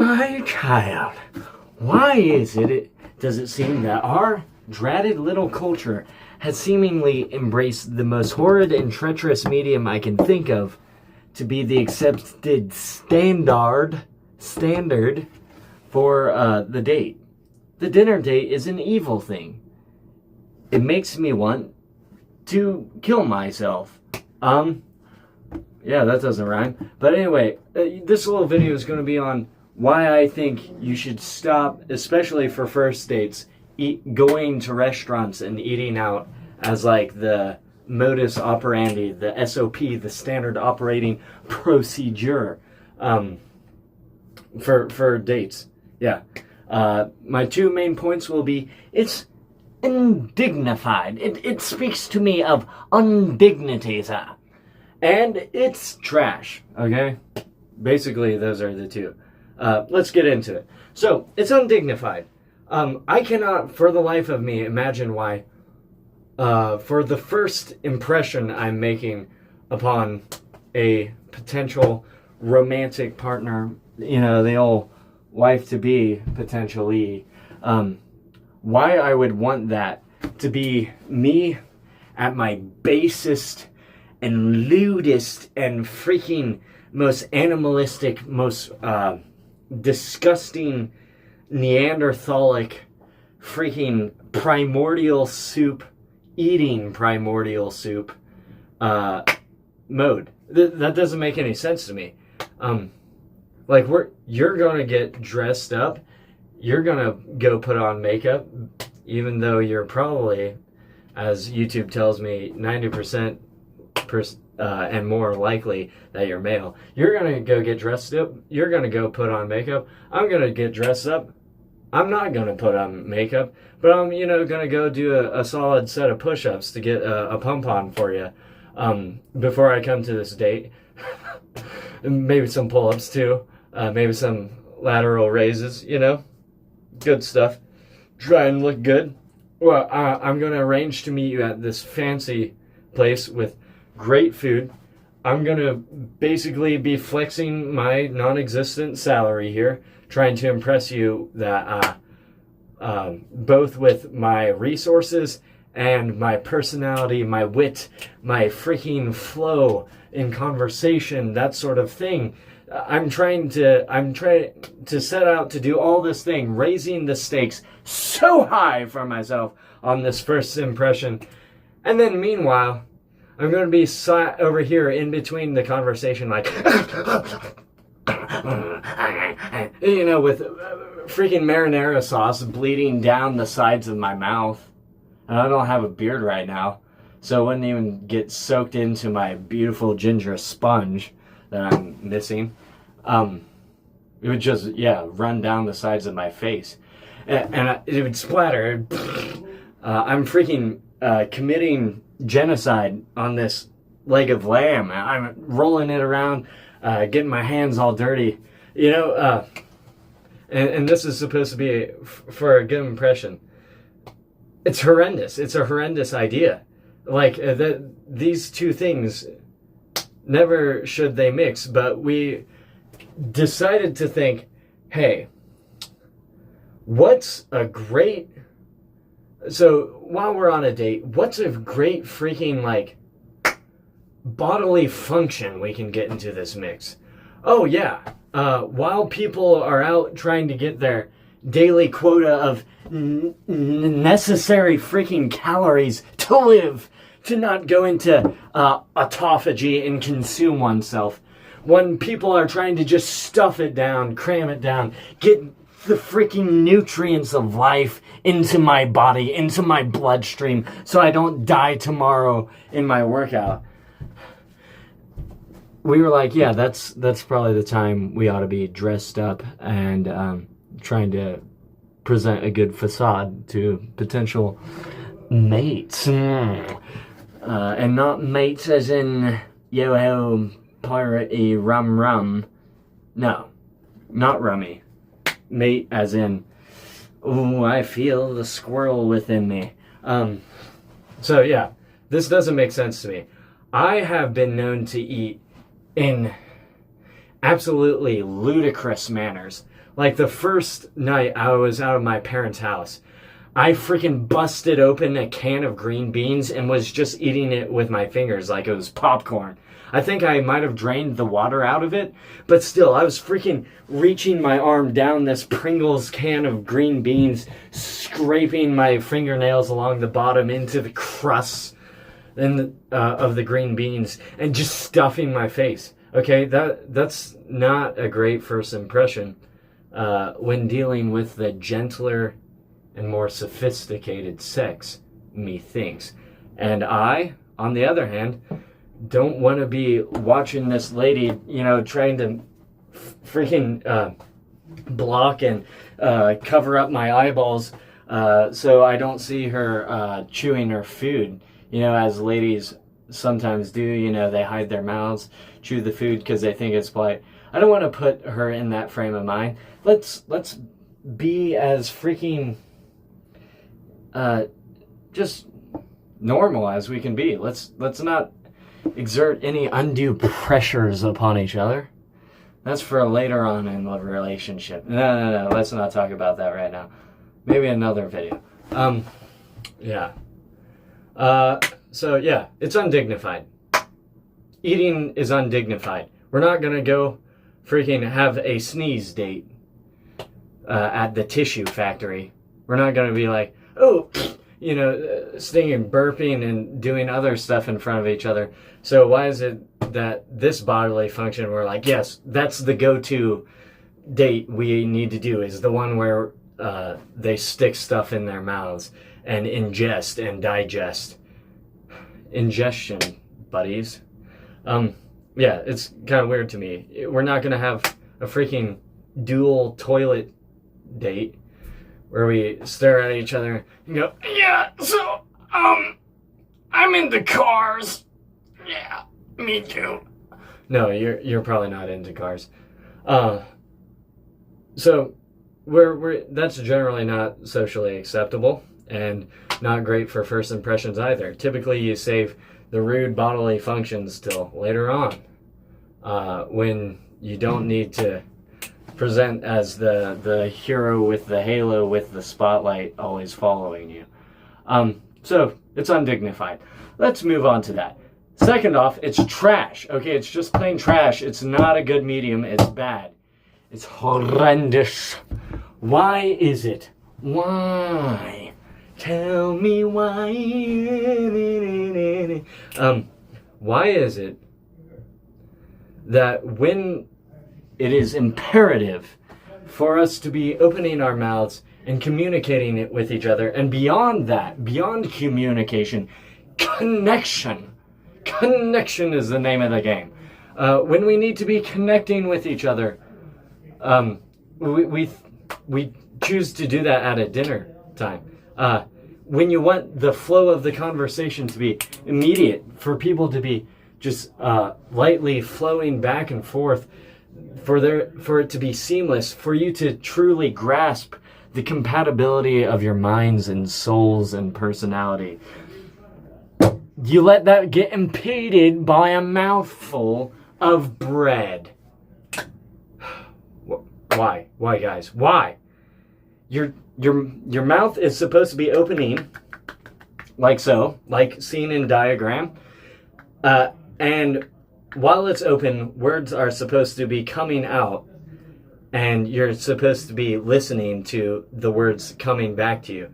My child, why does it seem that our dratted little culture has seemingly embraced the most horrid and treacherous medium I can think of to be the accepted standard for the date? The dinner date is an evil thing. It makes me want to kill myself. Yeah, that doesn't rhyme. But anyway, this little video is going to be on why I think you should stop, especially for first dates, going to restaurants and eating out as like the modus operandi, the SOP, the standard operating procedure for dates. Yeah. My two main points will be, it's undignified. It speaks to me of undignity, sir. And it's trash, okay? Basically, those are the two. Let's get into it. So, it's undignified. I cannot, for the life of me, imagine why, for the first impression I'm making upon a potential romantic partner, you know, the old wife-to-be, potentially, why I would want that to be me at my basest and lewdest and freaking most animalistic, most disgusting, Neanderthalic, freaking primordial soup, eating primordial soup mode. That doesn't make any sense to me. Like, you're gonna get dressed up, you're gonna go put on makeup, even though you're probably, as YouTube tells me, 90% and more likely that you're male. You're gonna go get dressed up, you're gonna go put on makeup, I'm gonna get dressed up, I'm not gonna put on makeup, but I'm, you know, gonna go do a solid set of push-ups to get a pump on for you before I come to this date. Maybe some pull-ups too, maybe some lateral raises, you know, good stuff. Try and look good. Well, I'm gonna arrange to meet you at this fancy place with great food. I'm gonna basically be flexing my non-existent salary here, trying to impress you that both with my resources and my personality, my wit, my freaking flow in conversation, that sort of thing. I'm trying to set out to do all this thing, raising the stakes so high for myself on this first impression. And then meanwhile, I'm going to be sat over here in between the conversation like, you know, with freaking marinara sauce bleeding down the sides of my mouth. And I don't have a beard right now, so it wouldn't even get soaked into my beautiful ginger sponge that I'm missing. It would just, yeah, run down the sides of my face. And it would splatter. I'm freaking committing genocide on this leg of lamb. I'm rolling it around, getting my hands all dirty, you know, and this is supposed to be for a good impression. It's horrendous. It's a horrendous idea. Like, these two things, never should they mix, but we decided to think, hey, what's a great... So, while we're on a date, what's a great freaking, like, bodily function we can get into this mix? Oh, yeah. While people are out trying to get their daily quota of necessary freaking calories to live, to not go into autophagy and consume oneself, when people are trying to just stuff it down, cram it down, get the freaking nutrients of life into my body, into my bloodstream, so I don't die tomorrow in my workout. We were like, yeah, that's probably the time we ought to be dressed up and trying to present a good facade to potential mates. And not mates as in yo-ho, pirate-y, rum. No, not rummy. Mate as in, oh, I feel the squirrel within me. So yeah, this doesn't make sense to me. I have been known to eat in absolutely ludicrous manners. Like the first night I was out of my parents' house, I freaking busted open a can of green beans and was just eating it with my fingers like it was popcorn. I think I might have drained the water out of it, but still, I was freaking reaching my arm down this Pringles can of green beans, scraping my fingernails along the bottom into the crusts of the green beans, and just stuffing my face. Okay, that's not a great first impression when dealing with the gentler and more sophisticated sex, methinks. And I, on the other hand, don't want to be watching this lady, trying to freaking block and cover up my eyeballs so I don't see her chewing her food, as ladies sometimes do. They hide their mouths, chew the food because they think it's polite. I don't want to put her in that frame of mind. Let's be as freaking just normal as we can be. Let's not exert any undue pressures upon each other. That's for later on in the relationship. No, let's not talk about that right now. Maybe another video. Yeah. So yeah, it's undignified. Eating is undignified. We're not gonna go freaking have a sneeze date at the tissue factory. We're not gonna be like, oh, stinging, burping, and doing other stuff in front of each other. So why is it that this bodily function, we're like, yes, that's the go-to date we need to do, is the one where they stick stuff in their mouths and ingest and digest. Ingestion, buddies. Yeah, it's kind of weird to me. We're not going to have a freaking dual toilet date where we stare at each other and go, yeah, so, I'm into cars. Yeah, me too. No, you're probably not into cars. So that's generally not socially acceptable and not great for first impressions either. Typically, you save the rude bodily functions till later on, when you don't need to present as the hero with the halo with the spotlight always following you. So it's undignified. Let's move on to that. Second off, it's trash. Okay, it's just plain trash. It's not a good medium. It's bad. It's horrendous. Why is it? Why? Tell me why. Why is it that when it is imperative for us to be opening our mouths and communicating it with each other, and beyond that, beyond communication, connection is the name of the game. When we need to be connecting with each other, we choose to do that at a dinner time. When you want the flow of the conversation to be immediate, for people to be just lightly flowing back and forth, for it to be seamless, for you to truly grasp the compatibility of your minds and souls and personality, you let that get impeded by a mouthful of bread. Why? Why, guys? Why? Your mouth is supposed to be opening like so, like seen in diagram. And while it's open, words are supposed to be coming out, and you're supposed to be listening to the words coming back to you.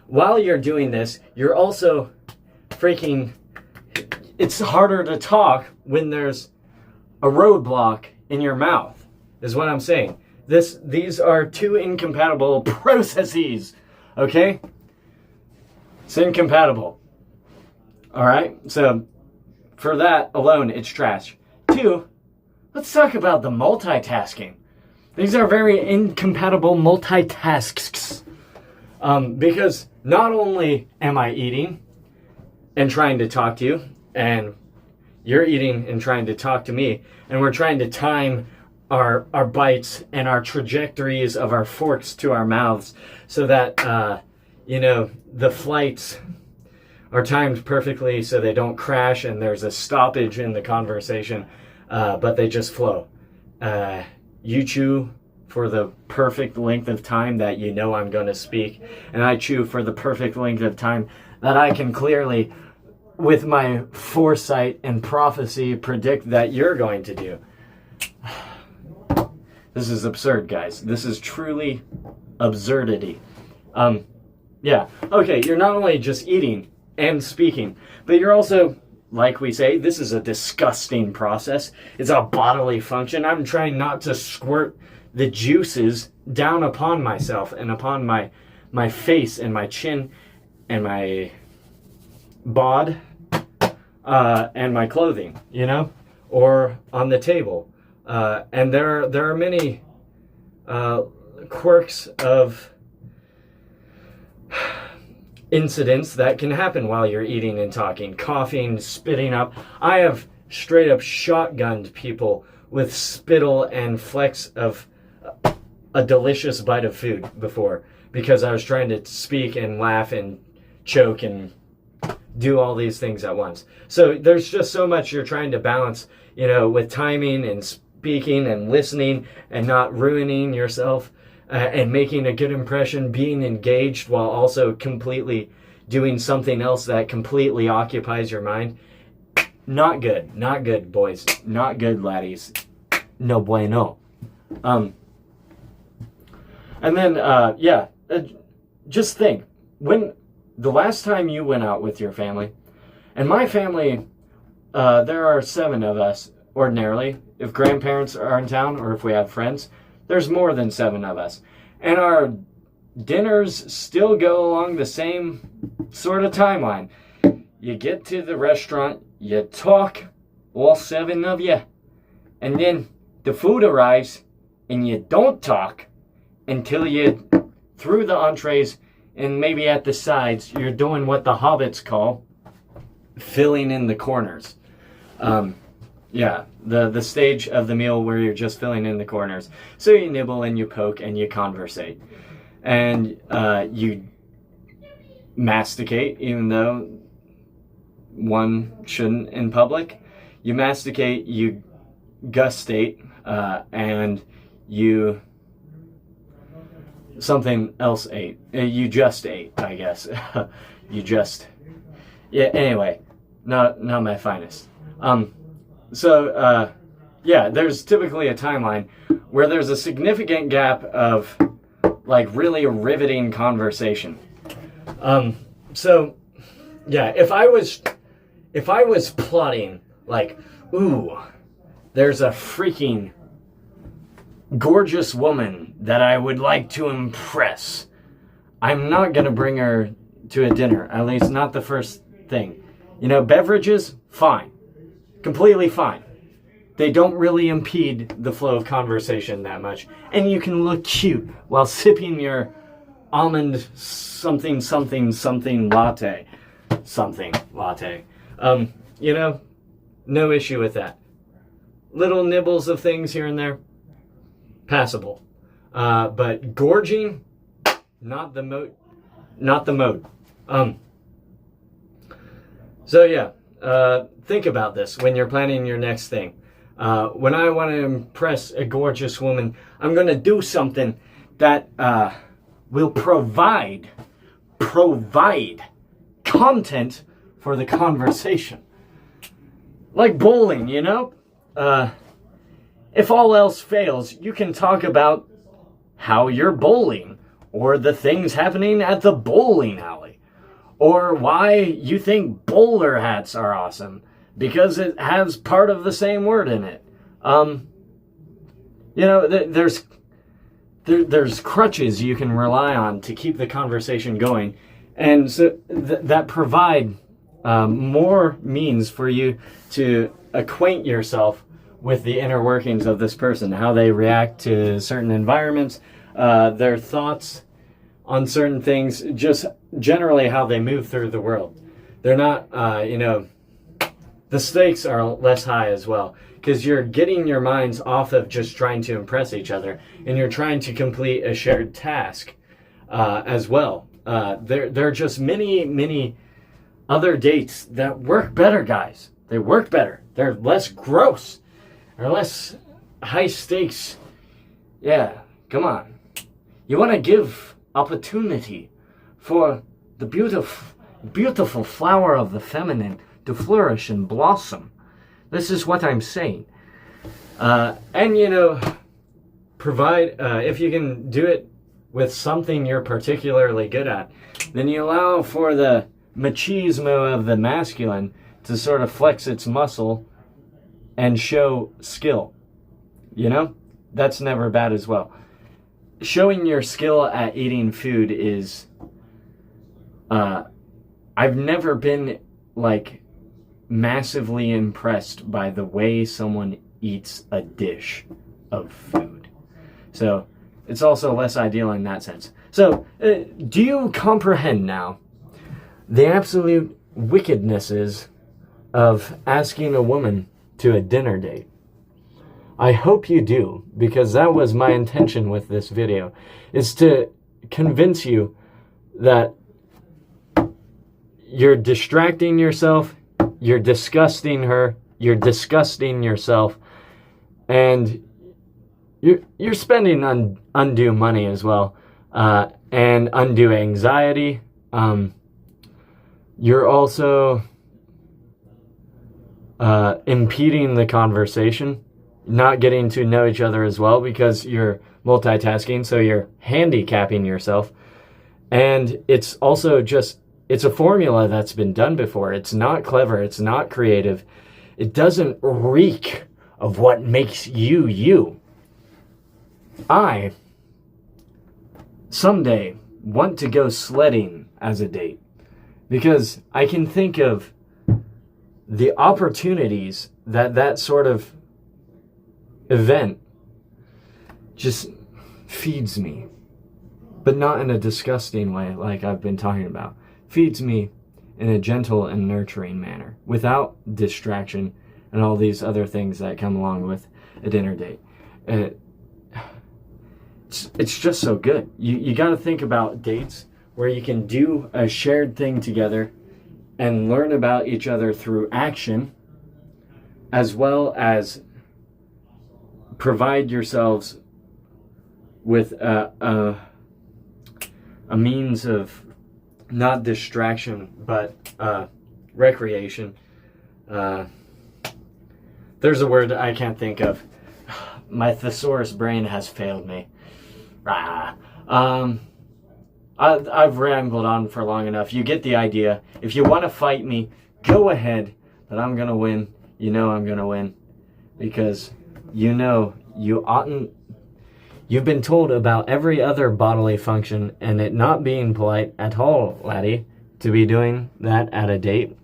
While you're doing this, you're also freaking... It's harder to talk when there's a roadblock in your mouth, is what I'm saying. These are two incompatible processes, okay? It's incompatible. All right? So, for that alone, it's trash. 2, let's talk about the multitasking. These are very incompatible multitasks. Because not only am I eating and trying to talk to you, and you're eating and trying to talk to me, and we're trying to time our bites and our trajectories of our forks to our mouths so that, the flights are timed perfectly so they don't crash and there's a stoppage in the conversation, but they just flow. You chew for the perfect length of time that you know I'm going to speak, and I chew for the perfect length of time that I can clearly, with my foresight and prophecy, predict that you're going to do. This is absurd, guys. This is truly absurdity. Yeah. Okay, you're not only just eating and speaking, but you're also, like we say, this is a disgusting process. It's a bodily function. I'm trying not to squirt the juices down upon myself and upon my face and my chin and my bod and my clothing, you know, or on the table. And there are many quirks of incidents that can happen while you're eating and talking, coughing, spitting up. I have straight up shotgunned people with spittle and flecks of a delicious bite of food before, because I was trying to speak and laugh and choke and do all these things at once. So there's just so much you're trying to balance, you know, with timing and speaking and listening and not ruining yourself. And making a good impression, being engaged while also completely doing something else that completely occupies your mind. Not good. Not good, boys. Not good, laddies. No bueno. And then, just think. When the last time you went out with your family, and my family, there are 7 of us, ordinarily. If grandparents are in town or if we have friends, there's more than 7 of us. And our dinners still go along the same sort of timeline. You get to the restaurant, you talk, all 7 of you, and then the food arrives, and you don't talk until you, through the entrees and maybe at the sides, you're doing what the hobbits call filling in the corners. Yeah, the stage of the meal where you're just filling in the corners. So you nibble and you poke and you conversate. And you masticate, even though one shouldn't in public. You masticate, you gustate, and you something else ate. You just ate, I guess. You just... Yeah, anyway, not my finest. So, there's typically a timeline where there's a significant gap of, like, really riveting conversation. If I was plotting, like, ooh, there's a freaking gorgeous woman that I would like to impress, I'm not going to bring her to a dinner, at least not the first thing. You know, beverages, fine. Completely fine. They don't really impede the flow of conversation that much. And you can look cute while sipping your almond something latte. Something latte. You know, no issue with that. Little nibbles of things here and there, passable. But gorging, not the mode. Think about this when you're planning your next thing. When I want to impress a gorgeous woman, I'm going to do something that will provide content for the conversation. Like bowling, you know? If all else fails, you can talk about how you're bowling, or the things happening at the bowling alley, or why you think bowler hats are awesome, because it has part of the same word in it. You know, there's crutches you can rely on to keep the conversation going, and so that provide more means for you to acquaint yourself with the inner workings of this person, how they react to certain environments, their thoughts on certain things, just generally how they move through the world. They're not, the stakes are less high as well, because you're getting your minds off of just trying to impress each other, and you're trying to complete a shared task as well. There are just many other dates that work better, guys. They work better. They're less gross. They're less high stakes. Yeah, Come on. You want to give opportunity for the beautiful flower of the feminine to flourish and blossom. This is what I'm saying. And, provide, if you can do it with something you're particularly good at, then you allow for the machismo of the masculine to sort of flex its muscle and show skill. That's never bad as well. Showing your skill at eating food is, I've never been, massively impressed by the way someone eats a dish of food. So, it's also less ideal in that sense. So, do you comprehend now the absolute wickednesses of asking a woman to a dinner date? I hope you do, because that was my intention with this video, is to convince you that you're distracting yourself, you're disgusting her, you're disgusting yourself, and you're spending undue money as well, and undue anxiety. You're also impeding the conversation, not getting to know each other as well because you're multitasking, so you're handicapping yourself. And it's also it's a formula that's been done before. It's not clever, it's not creative. It doesn't reek of what makes you you. I someday want to go sledding as a date because I can think of the opportunities that sort of event just feeds me, but not in a disgusting way like I've been talking about. Feeds me in a gentle and nurturing manner without distraction and all these other things that come along with a dinner date. It's just so good. You got to think about dates where you can do a shared thing together and learn about each other through action, as well as provide yourselves with a means of not distraction, but recreation. There's a word I can't think of. My thesaurus brain has failed me. I've rambled on for long enough. You get the idea. If you want to fight me, go ahead, but I'm going to win. I'm going to win. Because you oughtn't. You've been told about every other bodily function and it not being polite at all, laddie, to be doing that at a date.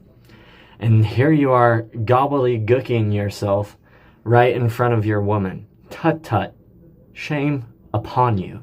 And here you are gobbledygooking yourself right in front of your woman. Tut tut. Shame upon you.